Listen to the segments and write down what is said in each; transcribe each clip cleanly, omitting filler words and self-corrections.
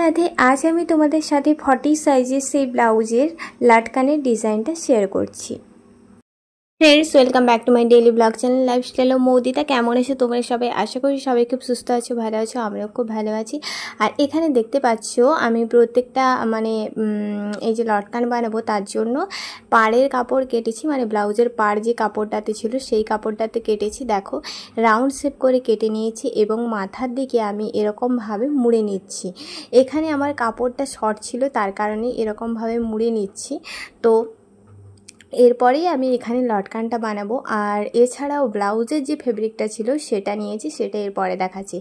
রাধে আজ আমি তোমাদের সাথে 40 সাইজের সেই ব্লাউজের লাটকানের ডিজাইনটা শেয়ার করছি। Friends, welcome back to my daily blog channel lifestyle ও মৌদিতা। কেমন আছো তোমরা সবাই? আশা করি সবাই খুব সুস্থ আছো, ভালো আছো, আমরাও খুব ভালো আছি। আর এখানে দেখতে পাচ্ছ আমি প্রত্যেকটা এই যে লটকান বানাবো তার জন্য পাড়ের কাপড় কেটেছি, ব্লাউজের পাড় যে কাপড়টাতে ছিল সেই কাপড়টাতে কেটেছি। দেখো রাউন্ড শেপ করে কেটে নিয়েছি এবং মাথার দিকে আমি এরকমভাবে মুড়ে নিচ্ছি। এখানে আমার কাপড়টা শর্ট ছিল তার কারণে এরকমভাবে মুড়ে নিচ্ছি। তো এরপরেই আমি এখানে লটকানটা বানাবো। আর এছাড়াও ব্লাউজের যে ফেব্রিকটা ছিল সেটা নিয়েছি, সেটা এরপরে দেখাচ্ছি।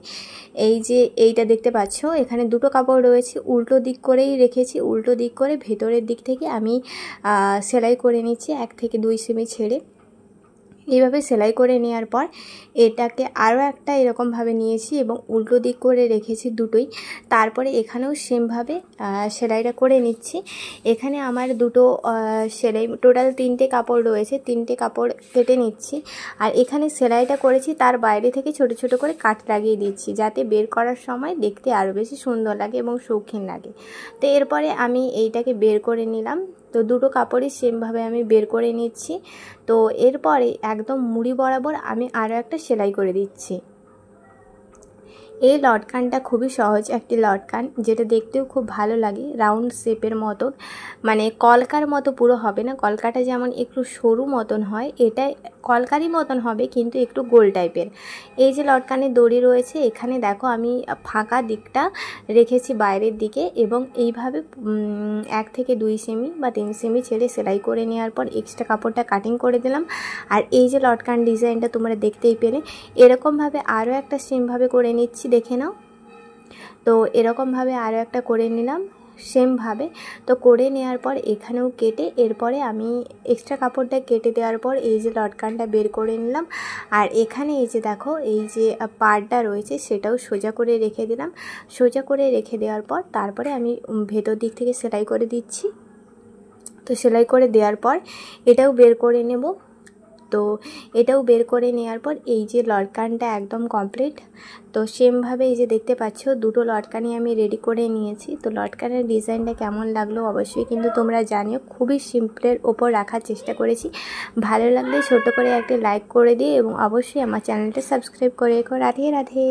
এই যে এইটা দেখতে পাচ্ছ, এখানে দুটো কাপড় রয়েছে, উল্টো দিক করেই রেখেছি। উল্টো দিক করে ভেতরের দিক থেকে আমি সেলাই করে নিচ্ছি 1 থেকে 2 সেমি ছেড়ে। এইভাবে সেলাই করে নেওয়ার পর এটাকে আরও একটা এরকমভাবে নিয়েছি এবং উল্টো দিক করে রেখেছি দুটোই। তারপরে এখানেও সেমভাবে সেলাইটা করে নিচ্ছি। এখানে আমার দুটো সেলাই, টোটাল 3টে কাপড় রয়েছে, 3টে কাপড় কেটে নিচ্ছি। আর এখানে সেলাইটা করেছি তার বাইরে থেকে ছোট ছোট করে কাট লাগিয়ে দিচ্ছি, যাতে বের করার সময় দেখতে আরও বেশি সুন্দর লাগে এবং শৌখিন লাগে। তো এরপরে আমি এইটাকে বের করে নিলাম। তো দুটো কাপড়ই সেমভাবে আমি বের করে নিচ্ছি। তো এরপরে একদম মুড়ি বরাবর আমি আরও একটা সেলাই করে দিচ্ছি। এই লটকানটা খুবই সহজ একটি লটকান, যেটা দেখতেও খুব ভালো লাগে, রাউন্ড শেপের মতন, কলকার মতো পুরো হবে না। কলকাটা যেমন একটু সরু মতন হয়, এটা কলকারই মতন হবে কিন্তু একটু গোল টাইপের। এই যে লটকানের দড়ি রয়েছে, এখানে দেখো আমি ফাঁকা দিকটা রেখেছি বাইরের দিকে এবং এইভাবে 1 থেকে 2 সেমি বা 3 সেমি ছেড়ে সেলাই করে নেওয়ার পর এক্সট্রা কাপড়টা কাটিং করে দিলাম। আর এই যে লটকান ডিজাইনটা তোমরা দেখতেই পেলে, এরকমভাবে আরও একটা সেমভাবে করে নিচ্ছি, দেখে নাও। তো এরকমভাবে আরও একটা করে নিলাম সেমভাবে। তো করে নেওয়ার পর এখানেও কেটে এরপরে আমি এক্সট্রা কাপড়টা কেটে দেওয়ার পর এই যে লটকানটা বের করে নিলাম। আর এখানে এই যে দেখো এই যে পাড়টা রয়েছে সেটাও সোজা করে রেখে দিলাম। সোজা করে রেখে দেওয়ার পর তারপরে আমি ভেতর দিক থেকে সেলাই করে দিচ্ছি। তো সেলাই করে দেওয়ার পর এটাও বের করে নেব। তো এটাও বের করে নেওয়ার পর এই যে লটকানটা একদম কমপ্লিট। তো সেমভাবে এই যে দেখতে পাচ্ছ দুটো লটকানই আমি রেডি করে নিয়েছি। তো লটকানের ডিজাইনটা কেমন লাগলো অবশ্যই কিন্তু তোমরা জানিও। খুবই সিম্পলের ওপর রাখার চেষ্টা করেছি। ভালো লাগলে ছোট করে একটা লাইক করে দিও এবং অবশ্যই আমার চ্যানেলটা সাবস্ক্রাইব করে রেখো। রাধে রাধে।